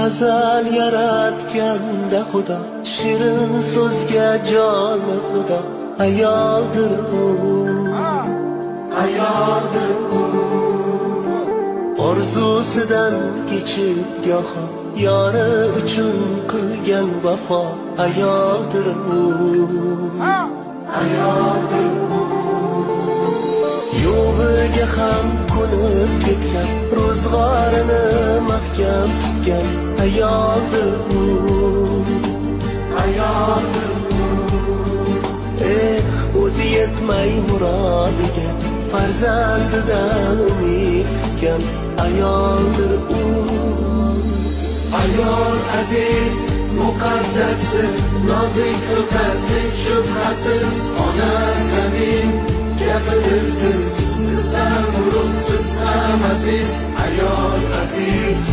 Azal yaratganda Xudo, shirin so'zga joni Xudo, ayoldir u, ayoldir u. Orzusidan kechib goho, yori uchun qilgan vafo, ayoldir u, ayoldir u. Yo'g'iga ham ko'nib ketgan, ro'zg'orini mahkam tutgan, ayoldir u, ayoldir u. O'zi yetmay murodiga, farzandidan umid kutgan, ayoldir u. Ayol aziz, muqaddasdir, nozik xilqatsiz, shubhasiz, ona zamin gapidir siz, sizdan ulug', siz ham aziz, ayol aziz.